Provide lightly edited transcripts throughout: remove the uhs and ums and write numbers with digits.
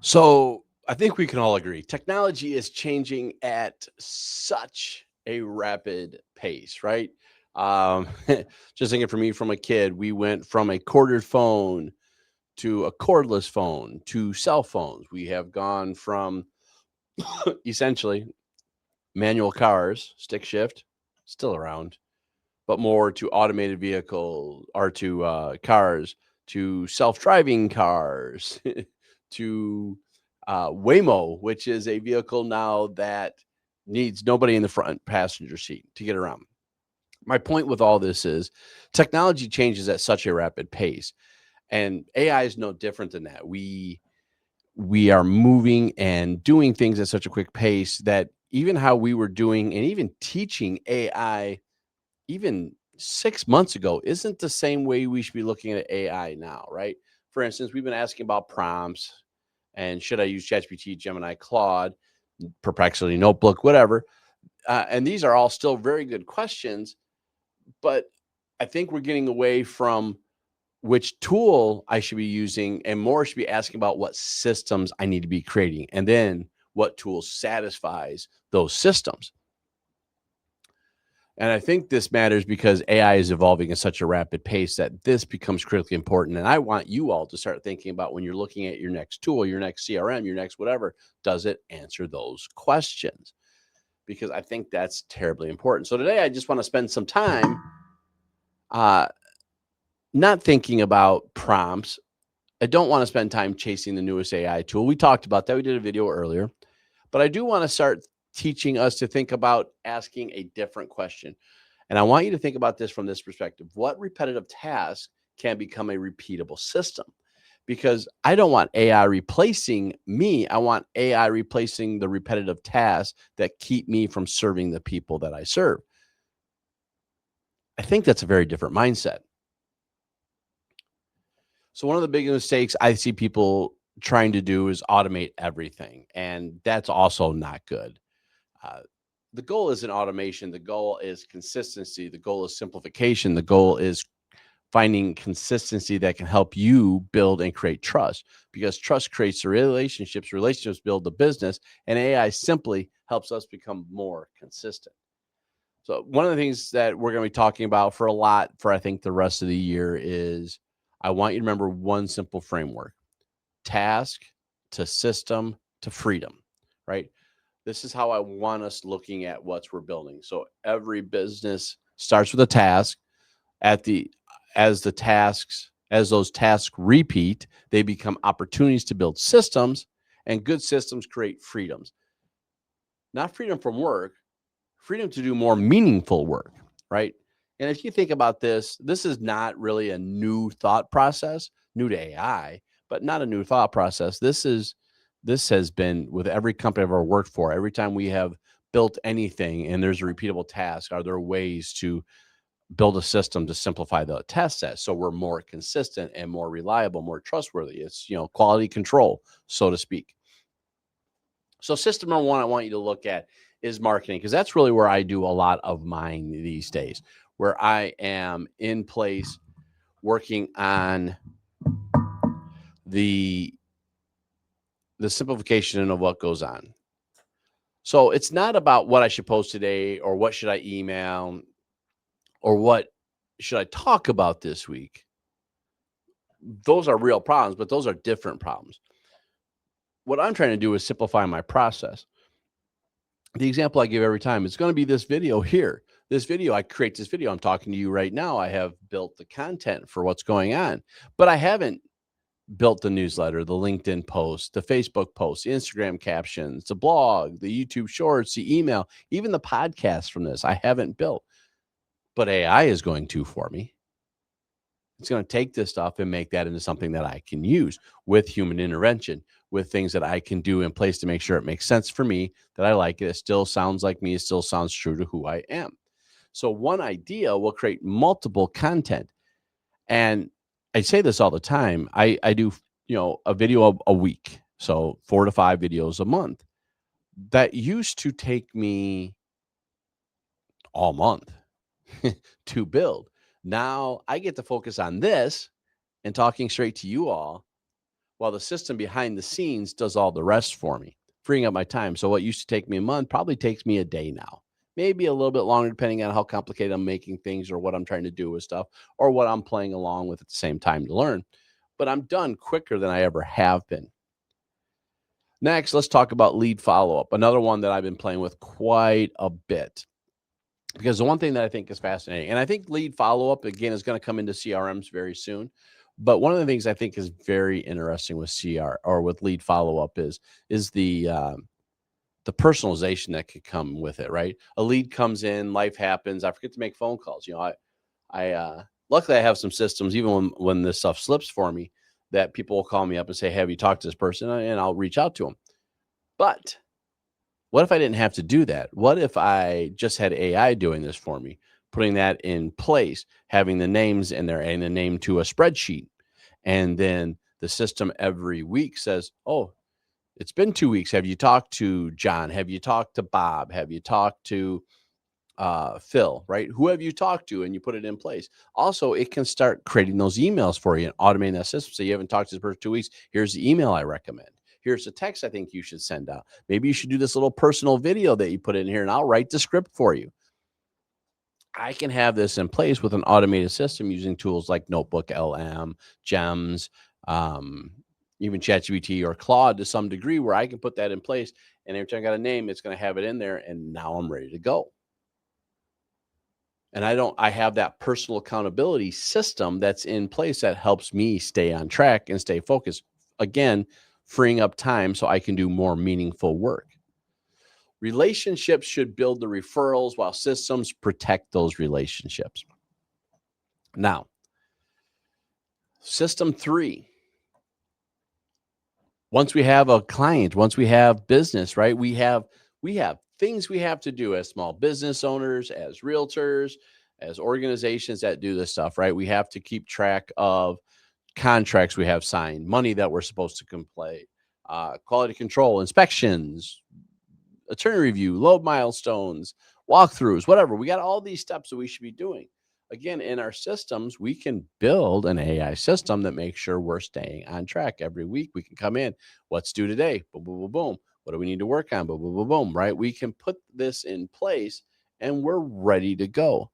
So I think we can all agree technology is changing at such a rapid pace, right? Um, just thinking for me from a kid, we went from a corded phone to a cordless phone to cell phones. We have gone from essentially manual cars, stick shift, still around, but more to automated vehicle or to cars, to self-driving cars, to Waymo, which is a vehicle now that needs nobody in the front passenger seat to get around. My point with all this is technology changes at such a rapid pace, and AI is no different than that. We are moving and doing things at such a quick pace that even how we were doing and even teaching AI even 6 months ago isn't the same way we should be looking at AI now, right? For instance, we've been asking about prompts and should I use ChatGPT, Gemini, Claude, Perplexity, Notebook, whatever. And these are all still very good questions, but I think we're getting away from which tool I should be using and more should be asking about what systems I need to be creating and then what tool satisfies those systems. And I think this matters because AI is evolving at such a rapid pace that this becomes critically important. And I want you all to start thinking about when you're looking at your next tool, your next CRM, your next whatever, does it answer those questions? Because I think that's terribly important. So today I just want to spend some time uh, not thinking about prompts. I don't want to spend time chasing the newest AI tool. We talked about that. We did a video earlier, but I do want to start teaching us to think about asking a different question. And I want you to think about this from this perspective. What repetitive task can become a repeatable system? Because I don't want AI replacing me. I want AI replacing the repetitive tasks that keep me from serving the people that I serve. I think that's a very different mindset. So one of the big mistakes I see people trying to do is automate everything, and that's also not good. Uh, the goal isn't automation. The goal is consistency. The goal is simplification. The goal is finding consistency that can help you build and create trust because trust creates the relationships, relationships build the business, and AI simply helps us become more consistent. So one of the things that we're going to be talking about for a lot for I think the rest of the year is I want you to remember one simple framework: task to system to freedom, right? This is how I want us looking at what we're building. So every business starts with a task. At the as those tasks repeat, they become opportunities to build systems, and good systems create freedoms. Not freedom from work, freedom to do more meaningful work, right? And if you think about this, this is not really a new thought process, new to AI, but not a new thought process. This has been with every company I've ever worked for. Every time we have built anything and there's a repeatable task, are there ways to build a system to simplify the test set so we're more consistent and more reliable, more trustworthy? It's, quality control, so to speak. So system number one I want you to look at is marketing, because that's really where I do a lot of mine these days, where I am in place working on the simplification of what goes on. So it's not about what I should post today or what should I email or what should I talk about this week. Those are real problems, but those are different problems. What I'm trying to do is simplify my process. The example I give every time is going to be this video here. This video, I create this video. I'm talking to you right now. I have built the content for what's going on, but I haven't built the newsletter, the LinkedIn post, the Facebook post, the Instagram captions, the blog, the YouTube shorts, the email, even the podcast from this. I haven't built, but AI is going to for me. It's going to take this stuff and make that into something that I can use with human intervention, with things that I can do in place to make sure it makes sense for me, that I like it. It still sounds like me. It still sounds true to who I am. So one idea will create multiple content. And I say this all the time. I do, a video a week. So 4 to 5 videos a month. That used to take me all month to build. Now I get to focus on this and talking straight to you all while the system behind the scenes does all the rest for me, freeing up my time. So what used to take me a month probably takes me a day now, maybe a little bit longer, depending on how complicated I'm making things or what I'm trying to do with stuff or what I'm playing along with at the same time to learn. But I'm done quicker than I ever have been. Next, let's talk about lead follow-up, another one that I've been playing with quite a bit. Because the one thing that I think is fascinating, and I think lead follow-up, again, is going to come into CRMs very soon. But one of the things I think is very interesting with CR or with lead follow-up is the personalization that could come with it, right? A lead comes in, life happens. I forget to make phone calls. I luckily I have some systems, even when this stuff slips for me, that people will call me up and say, "Hey, have you talked to this person?" And I'll reach out to them. But what if I didn't have to do that? What if I just had AI doing this for me, putting that in place, having the names in there and a name to a spreadsheet, and then the system every week says, "Oh, it's been 2 weeks. Have you talked to John? Have you talked to Bob? Have you talked to Phil, right? Who have you talked to?" And you put it in place. Also, it can start creating those emails for you and automating that system. So you haven't talked to this person for 2 weeks. Here's the email I recommend. Here's the text I think you should send out. Maybe you should do this little personal video that you put in here, and I'll write the script for you. I can have this in place with an automated system using tools like NotebookLM, Gems, um, even ChatGPT or Claude to some degree, where I can put that in place. And every time I got a name, it's going to have it in there, and now I'm ready to go. And I have that personal accountability system that's in place that helps me stay on track and stay focused. Again, freeing up time so I can do more meaningful work. Relationships should build the referrals while systems protect those relationships. Now, system 3. Once we have a client, once we have business, right? We have things we have to do as small business owners, as realtors, as organizations that do this stuff, right? We have to keep track of contracts we have signed, money that we're supposed to complete, quality control, inspections, attorney review, load milestones, walkthroughs, whatever. We got all these steps that we should be doing. Again, in our systems, we can build an AI system that makes sure we're staying on track. Every week we can come in, what's due today? Boom, boom, boom, boom. What do we need to work on? Boom, boom, boom, boom, right? We can put this in place and we're ready to go.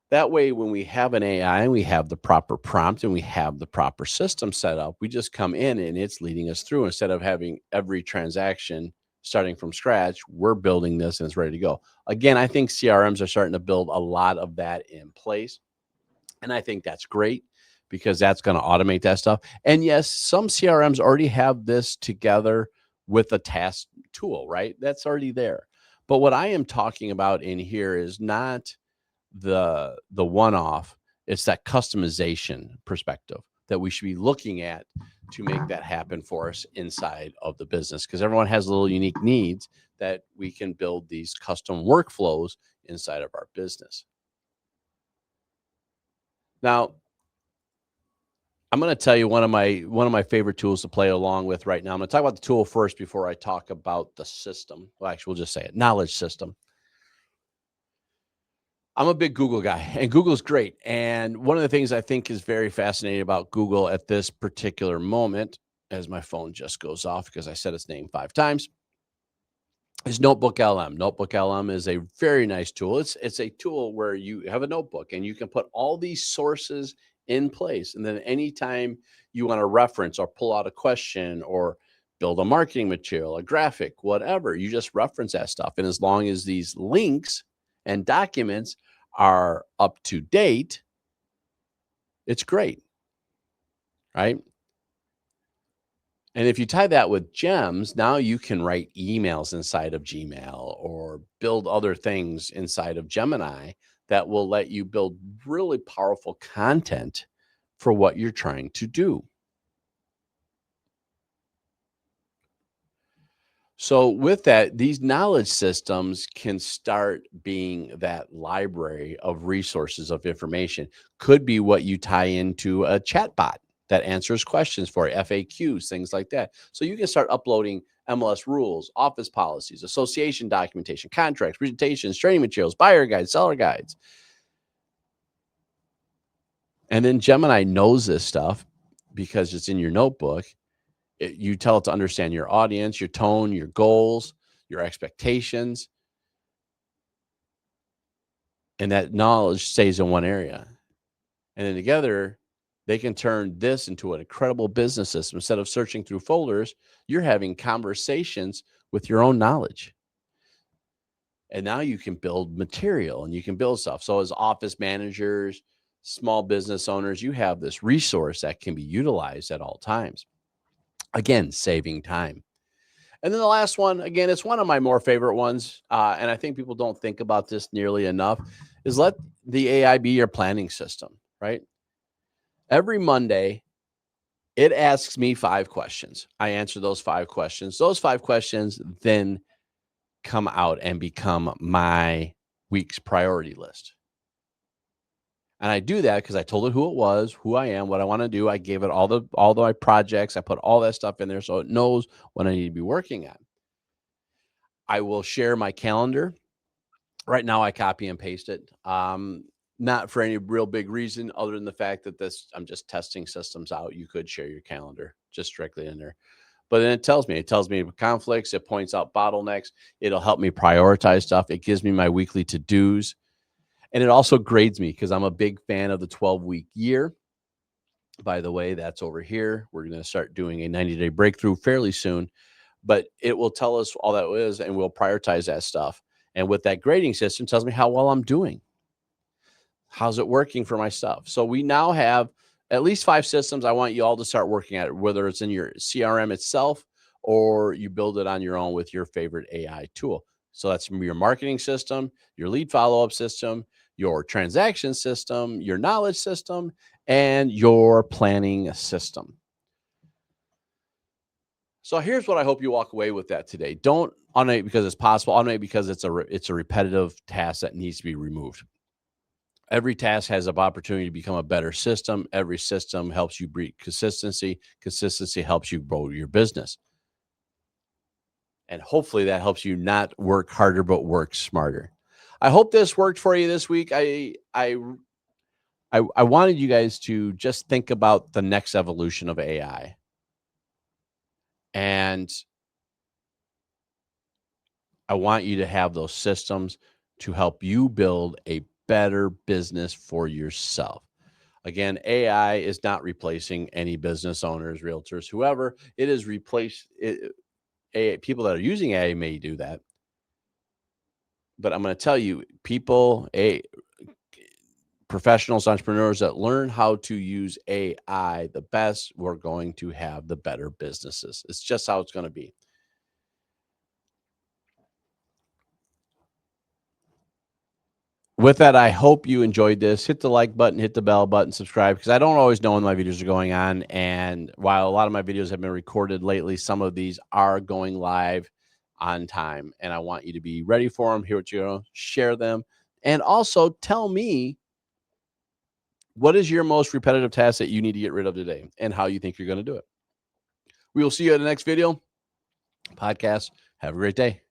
That way, when we have an AI and we have the proper prompt and we have the proper system set up, we just come in and it's leading us through. Instead of having every transaction starting from scratch, we're building this and it's ready to go. Again, I think CRMs are starting to build a lot of that in place. And I think that's great because that's going to automate that stuff. And yes, some CRMs already have this together with a task tool, right? That's already there. But what I am talking about in here is not the one-off. It's that customization perspective that we should be looking at to make that happen for us inside of the business, because everyone has little unique needs that we can build these custom workflows inside of our business. Now, I'm going to tell you one of my favorite tools to play along with right now. I'm going to talk about the tool first before I talk about the system. Well, actually, we'll just say it, knowledge system. I'm a big Google guy, and Google's great. And one of the things I think is very fascinating about Google at this particular moment, as my phone just goes off because I said its name 5 times, is NotebookLM. NotebookLM is a very nice tool. It's a tool where you have a notebook and you can put all these sources in place. And then anytime you want to reference or pull out a question or build a marketing material, a graphic, whatever, you just reference that stuff. And as long as these links and documents are up to date, it's great, right? And if you tie that with Gems, now you can write emails inside of Gmail or build other things inside of Gemini that will let you build really powerful content for what you're trying to do. So with that, these knowledge systems can start being that library of resources of information. Could be what you tie into a chatbot that answers questions for you, FAQs, things like that. So you can start uploading MLS rules, office policies, association documentation, contracts, presentations, training materials, buyer guides, seller guides. And then Gemini knows this stuff because it's in your notebook. You tell it to understand your audience, your tone, your goals, your expectations, and that knowledge stays in one area. And then together, they can turn this into an incredible business system. Instead of searching through folders, you're having conversations with your own knowledge. And now you can build material and you can build stuff. So, as office managers, small business owners, you have this resource that can be utilized at all times. Again, saving time. And then the last one, again, it's one of my more favorite ones. And I think people don't think about this nearly enough, is let the AI be your planning system, right? Every Monday, it asks me 5 questions. I answer those 5 questions. Those 5 questions then come out and become my week's priority list. And I do that because I told it who it was, who I am, what I want to do. I gave it all my projects. I put all that stuff in there so it knows what I need to be working on. I will share my calendar. Right now, I copy and paste it. Not for any real big reason other than the fact that I'm just testing systems out. You could share your calendar just directly in there. But then it tells me conflicts. It points out bottlenecks. It'll help me prioritize stuff. It gives me my weekly to-dos. And it also grades me because I'm a big fan of the 12-week year. By the way, that's over here. We're going to start doing a 90-day breakthrough fairly soon. But it will tell us all that is, and we'll prioritize that stuff. And with that grading system, tells me how well I'm doing. How's it working for my stuff? So we now have at least 5 systems. I want you all to start working at it, whether it's in your CRM itself or you build it on your own with your favorite AI tool. So that's your marketing system, your lead follow-up system, your transaction system, your knowledge system, and your planning system. So here's what I hope you walk away with that today. Don't automate because it's possible. Automate because it's a repetitive task that needs to be removed. Every task has an opportunity to become a better system. Every system helps you breed consistency. Consistency helps you grow your business. And hopefully that helps you not work harder, but work smarter. I hope this worked for you this week. I wanted you guys to just think about the next evolution of AI. And I want you to have those systems to help you build a better business for yourself. Again, AI is not replacing any business owners, realtors, whoever. It is people that are using AI may do that. But I'm going to tell you, professionals, entrepreneurs that learn how to use AI the best, we're going to have the better businesses. It's just how it's going to be. With that, I hope you enjoyed this. Hit the like button, hit the bell button, subscribe, because I don't always know when my videos are going on. And while a lot of my videos have been recorded lately, some of these are going live on time. And I want you to be ready for them, hear what you're going to share them. And also tell me, what is your most repetitive task that you need to get rid of today and how you think you're going to do it? We will see you in the next video podcast. Have a great day.